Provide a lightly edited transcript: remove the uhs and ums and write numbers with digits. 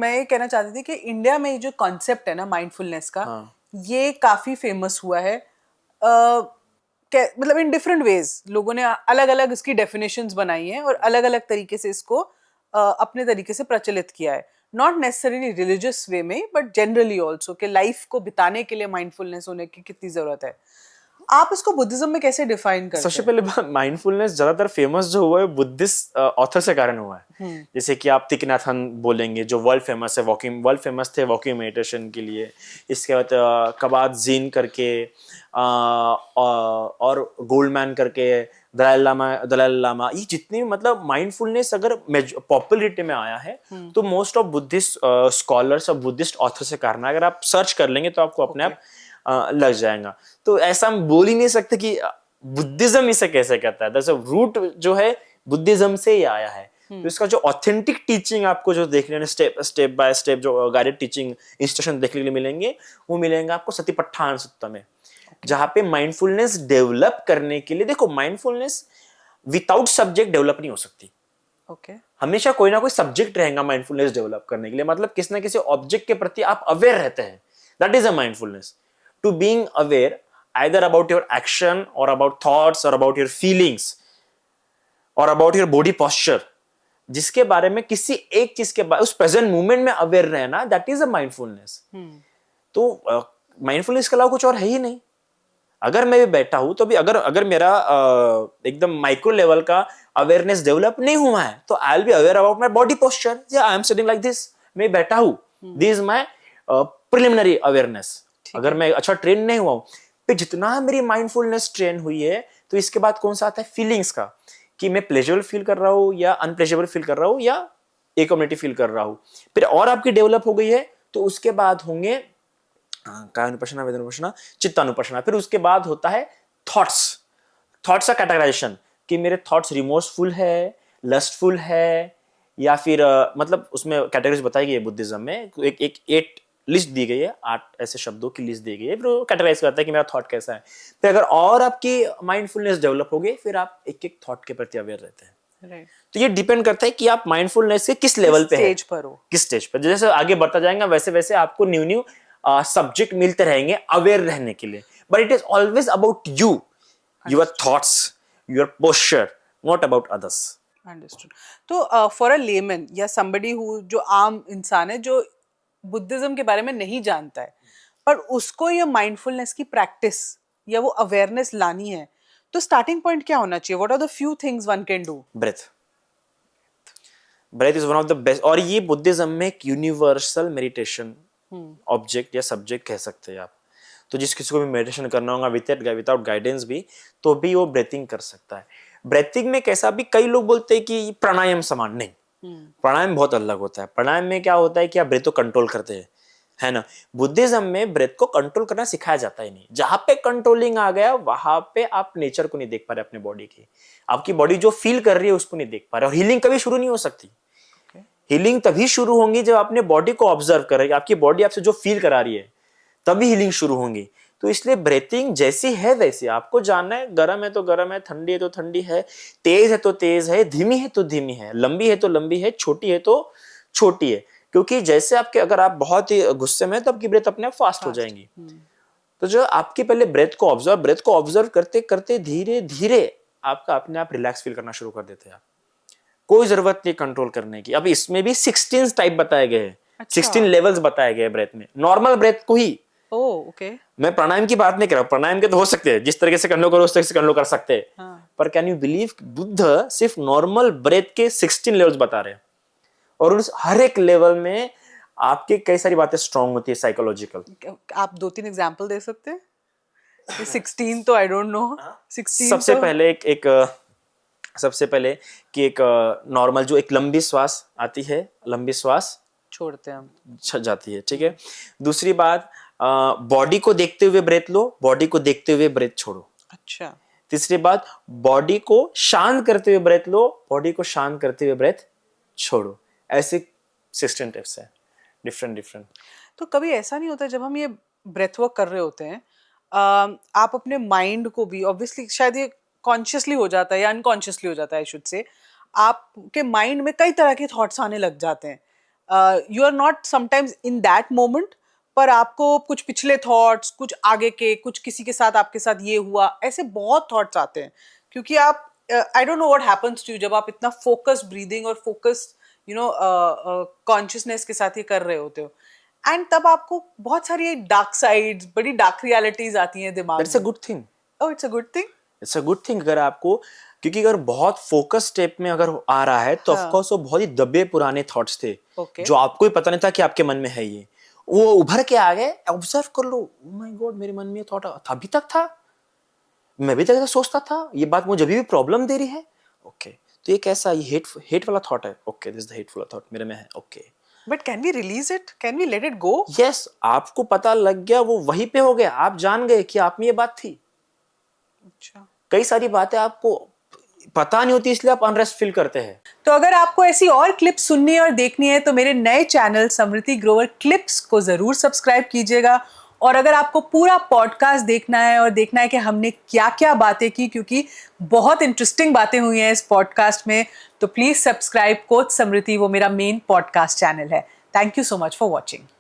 मैं ये कहना चाहती थी कि इंडिया में जो कॉन्सेप्ट है ना माइंडफुलनेस का, हाँ. ये काफी फेमस हुआ है। मतलब इन डिफरेंट वेज लोगों ने अलग अलग इसकी डेफिनेशंस बनाई हैं और अलग अलग तरीके से इसको अपने तरीके से प्रचलित किया है। नॉट नेसेसरीली रिलीजियस वे में, बट जनरली ऑल्सो कि लाइफ को बिताने के लिए माइंडफुलनेस होने की कितनी जरूरत है। आप इसको बुद्धिज्म में कैसे डिफाइन करते सबसे हैं? पहले बात, माइंडफुलनेस ज्यादातर फेमस जो हुआ है बुद्धिस्ट ऑथर से कारण हुआ है। जैसे कि आप थिक नैथ हन बोलेंगे जो वर्ल्ड फेमस है, वर्ल्ड फेमस थे वॉकिंग मेडिटेशन के लिए। इसके बाद कबात जीन करके और गोल्डमैन करके, दलाई लामा, ये जितने मतलब माइंडफुलनेस अगर पॉपुलरिटी में आया है तो मोस्ट ऑफ बुद्धिस्ट स्कॉलर्स और बुद्धिस्ट ऑथर से कारण है। अगर आप सर्च कर लेंगे तो आपको अपने आप लग जाएगा। तो ऐसा हम बोल ही नहीं सकते कि बुद्धिज्म इसे कैसे कहता है। दरअसल रूट जो है बुद्धिज्म से ही आया है। तो इसका जो ऑथेंटिक टीचिंग आपको जो देखने स्टेप बाय स्टेप जो गाइडेड टीचिंग इंस्ट्रक्शन देखने के लिए मिलेंगे, वो मिलेंगे आपको सतिपट्ठान सुत्ता में, जहां पे माइंडफुलनेस डेवलप करने के लिए, देखो माइंडफुलनेस विदाउट सब्जेक्ट डेवलप नहीं हो सकती। हमेशा कोई ना कोई सब्जेक्ट रहेगा माइंडफुलनेस डेवलप करने के लिए। मतलब किसी ना किसी ऑब्जेक्ट के प्रति आप अवेयर रहते हैं, that is a mindfulness. To being aware either about your action or about thoughts or about your feelings or about your body posture, जिसके बारे में किसी एक चीज के बारे उस प्रेजेंट मोमेंट में अवेयर रहना, दैट इज अ माइंडफुलनेस। तो माइंडफुलनेस के अलावा कुछ और है ही नहीं। अगर मैं भी बैठा हूं तो भी अगर मेरा एकदम माइक्रो लेवल का अवेयरनेस डेवलप नहीं हुआ है तो I will be aware about my body posture. I am sitting like this, मैं बैठा हूं, this is my preliminary awareness. अगर मैं अच्छा ट्रेन नहीं हुआ हूं, फिर जितना मेरी माइंडफुलनेस ट्रेन हुई है तो इसके बाद कौन सा आता है, फीलिंग्स का, कि मैं प्लेजरेबल फील कर रहा हूं या अनप्लेजरेबल फील कर रहा हूं या एकम्युनिटी फील कर रहा हूं। फिर और आपकी डेवलप हो गई है तो उसके बाद होंगे कायानुपश्यना, वेदनानुपश्यना, चित्तानुपश्यना। फिर उसके बाद होता है थॉट्स का कैटेगराइजेशन, कि मेरे थॉट्स रिमोर्सफुल है, लस्टफुल है, या फिर मतलब उसमें कैटेगरीज बताई गई है बुद्धिज्म में। एक 8 लिस्ट दी गई है, 8 ऐसे शब्दों की लिस्ट दी गई है। फिर वो कैटेगराइज करता है कि मेरा थॉट कैसा है। फिर अगर और आपकी माइंडफुलनेस डेवलप हो गई, फिर आप एक एक थॉट के प्रति अवेयर रहते हैं। तो ये डिपेंड करता है कि आप माइंडफुलनेस के किस लेवल पे है, किस स्टेज पर। जैसे आगे बढ़ता जाएगा वैसे वैसे आपको न्यू सब्जेक्ट मिलते रहेंगे अवेयर रहने के लिए। But it is always about you, your thoughts, your posture, not about others. Understood. तो फॉर अ लेमन या समबडी हु, जो आम इंसान है जो बुद्धिज्म के बारे में नहीं जानता है, पर उसको ये माइंडफुलनेस की प्रैक्टिस या वो अवेयरनेस लानी है, तो स्टार्टिंग पॉइंट क्या होना चाहिए? What are the few things one can do? Breath is one of the best. और ये बुद्धिज्म में एक यूनिवर्सल मेडिटेशन ऑब्जेक्ट या सब्जेक्ट कह सकते हैं आप। तो जिस किसी को भी मेडिटेशन करना होगा विदाउट गाइडेंस भी, तो भी वो ब्रेथिंग कर सकता है। ब्रेथिंग में कैसा भी, कई लोग बोलते हैं कि प्राणायाम समान नहीं, प्राणायाम बहुत अलग होता है। प्राणायाम में क्या होता है कि आप ब्रेथ को कंट्रोल करते हैं, है ना। बुद्धिज्म में ब्रेथ को कंट्रोल करना सिखाया जाता ही नहीं। जहां पे कंट्रोलिंग आ गया वहां पे आप नेचर को नहीं देख पा रहे, अपने बॉडी की, आपकी बॉडी जो फील कर रही है उसको नहीं देख पा रहे। और हीलिंग कभी शुरू नहीं हो सकती। हीलिंग तभी शुरू होंगी जब अपने बॉडी को ऑब्जर्व करेंगे, आपकी बॉडी आपसे जो फील करा रही है, तभी हीलिंग शुरू होंगी। तो इसलिए ब्रीथिंग जैसी है वैसी आपको जानना है। गर्म है तो गर्म है, ठंडी है तो ठंडी है, तेज है तो तेज है, धीमी है तो धीमी है, लंबी है तो लंबी है, छोटी है तो छोटी है। क्योंकि जैसे आपके, अगर आप बहुत ही गुस्से में हैं तो आपकी ब्रेथ अपने आप फास्ट हो जाएंगी। तो जो आपकी पहले ब्रेथ को ऑब्जर्व करते करते धीरे धीरे आपका अपने आप रिलैक्स फील करना शुरू कर देते हैं आप। कोई जरूरत नहीं कंट्रोल करने की। अब इसमें भी 16 टाइप बताए गए हैं। 16 लेवल्स बताए गए ब्रेथ में। नॉर्मल ब्रेथ को ही, मैं प्राणायाम की बात नहीं कर रहा हूं, प्राणायाम के तो हो सकते हैं, जिस तरीके से कंट्रोल करो उस तरीके से कंट्रोल कर सकते हैं। पर कैन यू बिलीव, बुद्ध सिर्फ नॉर्मल ब्रेथ के 16 लेवल्स बता रहे हैं। और उस हर एक लेवल में आपके कई सारी बातें स्ट्रांग होती है साइकोलॉजिकल। आप 2-3 एग्जांपल दे सकते हैं? 16 तो आई डोंट नो। 16 सबसे पहले कि एक नॉर्मल जो एक लंबी श्वास आती है, लंबी श्वास छोड़ते हैं हम, जाती है, ठीक है। दूसरी बात, बॉडी को देखते हुए ब्रेथ लो, बॉडी को देखते हुए ब्रेथ छोड़ो। अच्छा। तीसरी बात, बॉडी को शांत करते हुए ब्रेथ लो, बॉडी को शांत करते हुए ब्रेथ छोड़ो। ऐसे 16 टिप्स है, डिफरेंट। तो कभी ऐसा नहीं होता जब हम ये ब्रेथ वर्क कर रहे होते हैं, आप अपने माइंड को भी, ऑब्वियसली शायद ये कॉन्शियसली हो जाता है या अनकॉन्शियसली हो जाता है, आई शुड से, आपके माइंड में कई तरह के थॉट्स आने लग जाते हैं। You are not sometimes in that moment, पर आपको कुछ पिछले थॉट्स, कुछ आगे के, कुछ किसी के साथ आपके साथ ये हुआ, ऐसे बहुत थॉट्स आते हैं, क्योंकि आप I don't know what happens to you जब आप इतना फोकस्ड ब्रीदिंग और फोकस्ड कॉन्शियसनेस के साथ ये कर रहे होते हो, एंड तब आपको बहुत सारी डार्क साइड्स, बड़ी डार्क रियलिटीज आती हैं दिमाग दैट्स अ में. Good thing, oh, it's a good thing. It's a good thing अगर आपको, क्योंकि अगर बहुत फोकस स्टेप में अगर आ रहा है तो हाँ. ऑफ कोर्स वो बहुत ही दबे पुराने थॉट्स थे Okay. जो आपको ही पता नहीं था कि आपके मन में है, ये वो उभर के आ गए. ऑब्जर्व कर लो, ओह माय गॉड मेरे मन में ये थॉट था, अभी तक था, मैं भी तक ऐसा सोचता था, ये बात मुझे अभी भी प्रॉब्लम दे रही है. ओके, तो ये कैसा, ये हेट वाला थॉट है. Okay, this is the hateful thought मेरे में है. Okay, But can we release it? Can we let it go? Yes, आपको पता लग गया, वो वहीं पे हो गया, आप जान गए कि आप में ये बात थी. अच्छा. कई सारी बातें आपको पता नहीं होती, इसलिए आप अनरेस्ट फील करते हैं. तो अगर आपको ऐसी और क्लिप्स सुननी है और देखनी है तो मेरे नए चैनल समृति ग्रोवर क्लिप्स को जरूर सब्सक्राइब कीजिएगा. और अगर आपको पूरा पॉडकास्ट देखना है और देखना है कि हमने क्या क्या बातें की, क्योंकि बहुत इंटरेस्टिंग बातें हुई हैं इस पॉडकास्ट में, तो प्लीज सब्सक्राइब कोच समृति, वो मेरा मेन पॉडकास्ट चैनल है. Thank you so much for watching.